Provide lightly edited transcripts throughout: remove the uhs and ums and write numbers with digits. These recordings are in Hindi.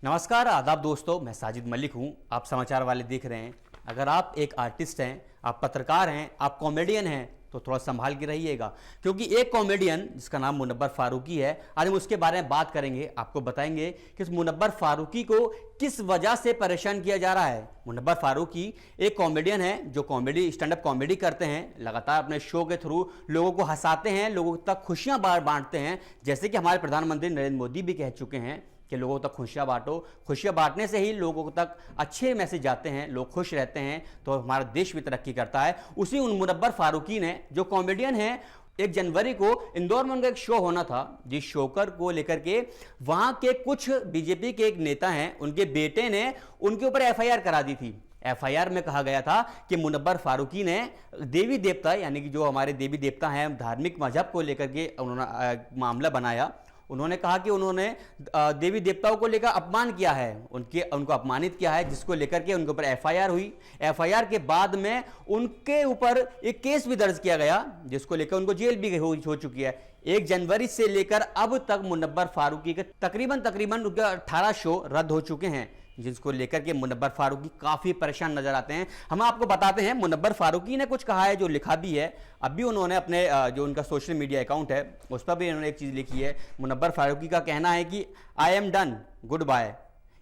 नमस्कार, आदाब दोस्तों, मैं साजिद मलिक हूं। आप समाचार वाले देख रहे हैं। अगर आप एक आर्टिस्ट हैं, आप पत्रकार हैं, आप कॉमेडियन हैं, तो थोड़ा संभाल के रहिएगा, क्योंकि एक कॉमेडियन जिसका नाम मुनव्वर फारूकी है, आज हम उसके बारे में बात करेंगे। आपको बताएंगे कि इस मुनव्वर फारूकी को किस वजह से परेशान किया जा रहा है। मुनव्वर फारूकी एक कॉमेडियन है जो स्टैंड अप कॉमेडी करते हैं, लगातार अपने शो के थ्रू लोगों को हंसाते हैं, लोगों तक खुशियां बांटते हैं। जैसे कि हमारे प्रधानमंत्री नरेंद्र मोदी भी कह चुके हैं कि लोगों तक खुशियां बांटो, खुशियां बांटने से ही लोगों तक अच्छे मैसेज जाते हैं, लोग खुश रहते हैं, तो हमारा देश भी तरक्की करता है। उसी मुनव्वर फारूकी ने, जो कॉमेडियन है, 1 जनवरी को इंदौर में उनका एक शो होना था, जिस शोकर को लेकर के वहां के कुछ बीजेपी के एक नेता हैं, उनके बेटे ने उनके ऊपर एफआईआर करा दी थी। एफआईआर में कहा गया था कि मुनव्वर फारूकी ने देवी देवता, यानी कि जो हमारे देवी देवता हैं, धार्मिक मजहब को लेकर के उन्होंने मामला बनाया। उन्होंने कहा कि उन्होंने देवी देवताओं को लेकर अपमान किया है, उनको अपमानित किया है, जिसको लेकर के उनके ऊपर एफआईआर हुई। एफआईआर के बाद में उनके ऊपर एक केस भी दर्ज किया गया, जिसको लेकर उनको जेल भी हो चुकी है। 1 जनवरी से लेकर अब तक मुनव्वर फारूकी के तकरीबन उनके 18 शो रद्द हो चुके हैं, जिसको लेकर के मुनव्वर फारूकी काफी परेशान नजर आते हैं। हम आपको बताते हैं मुनव्वर फारूकी ने कुछ कहा है, जो लिखा भी है। अभी उन्होंने अपने जो उनका सोशल मीडिया अकाउंट है उस पर भी उन्होंने एक चीज लिखी है। मुनव्वर फारूकी का कहना है कि I am done, goodbye,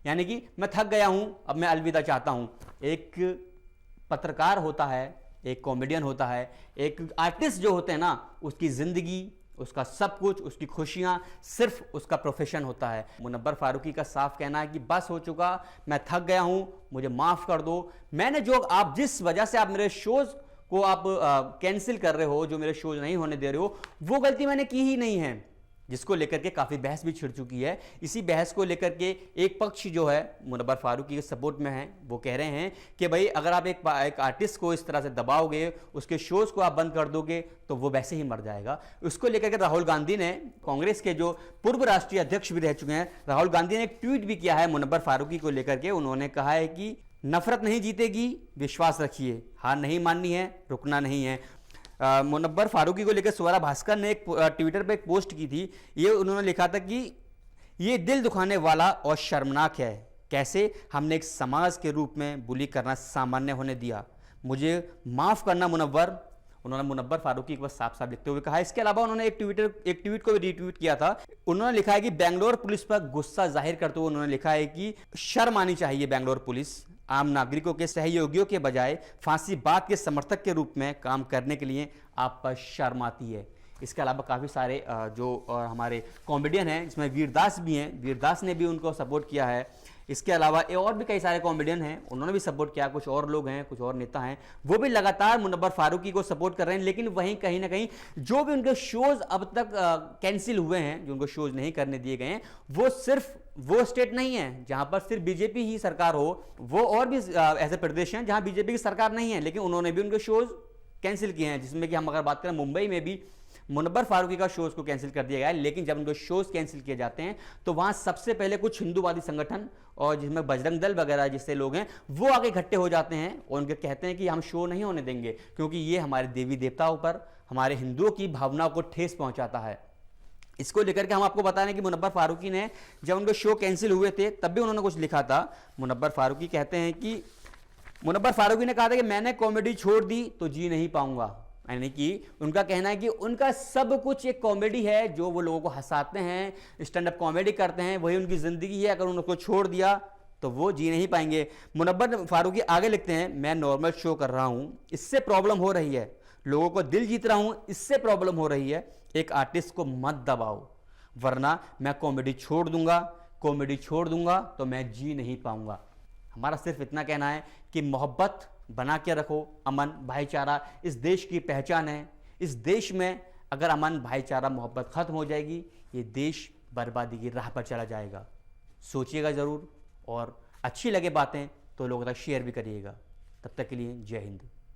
यानी कि मैं थक गया हूं, अब मैं अलविदा चाहता हूं। एक पत्रकार होता है, एक कॉमेडियन होता है, एक आर्टिस्ट जो होते हैं ना, उसकी जिंदगी, उसका सब कुछ, उसकी खुशियां सिर्फ उसका प्रोफेशन होता है। मुनव्वर फारूकी का साफ कहना है कि बस हो चुका, मैं थक गया हूं, मुझे माफ कर दो। मैंने आप जिस वजह से आप मेरे शोज को आप कैंसिल कर रहे हो, जो मेरे शोज नहीं होने दे रहे हो, वो गलती मैंने की ही नहीं है, जिसको लेकर के काफी बहस भी छिड़ चुकी है। इसी बहस को लेकर के एक पक्ष जो है मुनव्वर फारूकी के सपोर्ट में है, वो कह रहे हैं कि भाई अगर आप एक आर्टिस्ट को इस तरह से दबाओगे, उसके शोज को आप बंद कर दोगे, तो वो वैसे ही मर जाएगा। उसको लेकर के राहुल गांधी ने, कांग्रेस के जो पूर्व राष्ट्रीय अध्यक्ष भी रह चुके हैं, राहुल गांधी ने एक ट्वीट भी किया है मुनव्वर फारूकी को लेकर के। उन्होंने कहा है कि नफरत नहीं जीतेगी, विश्वास रखिए, हार नहीं माननी है, रुकना नहीं है। मुनव्वर फारूकी को लेकर स्वरा भास्कर ने एक ट्विटर पे एक पोस्ट की थी। ये उन्होंने लिखा था कि ये दिल दुखाने वाला और शर्मनाक है, कैसे हमने एक समाज के रूप में बुली करना सामान्य होने दिया, मुझे माफ करना मुनव्वर। उन्होंने मुनव्वर फारूकी को साफ साफ लिखते हुए कहा। इसके अलावा उन्होंने एक ट्वीट को भी रीट्वीट किया था। उन्होंने लिखा है कि बेंगलोर पुलिस पर गुस्सा जाहिर करते हुए उन्होंने लिखा है कि शर्म आनी चाहिए बेंगलोर पुलिस, आम नागरिकों के सहयोगियों के बजाय फांसीबाद के समर्थक के रूप में काम करने के लिए आप पर शर्म आती है। इसके अलावा काफ़ी सारे जो हमारे कॉमेडियन हैं, जिसमें वीरदास भी हैं, वीरदास ने भी उनको सपोर्ट किया है। इसके अलावा और भी कई सारे कॉमेडियन हैं, उन्होंने भी सपोर्ट किया। कुछ और लोग हैं, कुछ और नेता हैं, वो भी लगातार मुनव्वर फारूकी को सपोर्ट कर रहे हैं। लेकिन वहीं कहीं ना कहीं जो भी उनके शोज अब तक कैंसिल हुए हैं, जो उनको शोज नहीं करने दिए गए हैं, वो सिर्फ वो स्टेट नहीं है जहां पर सिर्फ बीजेपी ही सरकार हो, वो और भी ऐसे प्रदेश हैं जहां बीजेपी की सरकार नहीं है, लेकिन उन्होंने भी उनके शोज कैंसिल किए हैं। जिसमें कि हम अगर बात करें, मुंबई में भी मुनव्वर फारूकी का शोज को कैंसिल कर दिया गया है। लेकिन जब उनके शोज कैंसिल किए जाते हैं तो वहां सबसे पहले कुछ हिंदूवादी संगठन, और जिसमें बजरंग दल वगैरह जिससे लोग हैं, वो आगे इकट्ठे हो जाते हैं और उनके कहते हैं कि हम शो नहीं होने देंगे, क्योंकि ये हमारे देवी देवताओं पर, हमारे हिंदुओं की भावनाओं को ठेस पहुंचाता है। इसको लेकर के हम आपको बता रहे हैं कि मुनव्वर फारूकी ने, जब उनके शो कैंसिल हुए थे, तब भी उन्होंने कुछ लिखा था। मुनव्वर फारूकी कहते हैं कि मुनव्वर फारूकी ने कहा था कि मैंने कॉमेडी छोड़ दी तो जी नहीं पाऊंगा, यानी कि उनका कहना है कि उनका सब कुछ एक कॉमेडी है, जो वो लोगों को हंसाते हैं, स्टैंड अप कॉमेडी करते हैं, वही उनकी जिंदगी है। अगर उनको छोड़ दिया तो वो जी नहीं पाएंगे। मुनव्वर फारूकी आगे लिखते हैं, मैं नॉर्मल शो कर रहा हूं, इससे प्रॉब्लम हो रही है, लोगों को दिल जीत रहा हूं, इससे प्रॉब्लम हो रही है। एक आर्टिस्ट को मत दबाओ, वरना मैं कॉमेडी छोड़ दूंगा तो मैं जी नहीं पाऊंगा। हमारा सिर्फ इतना कहना है कि मोहब्बत बना के रखो, अमन भाईचारा इस देश की पहचान है। इस देश में अगर अमन भाईचारा मोहब्बत खत्म हो जाएगी, ये देश बर्बादी की राह पर चला जाएगा। सोचिएगा जरूर, और अच्छी लगे बातें तो लोगों तक शेयर भी करिएगा। तब तक के लिए जय हिंद।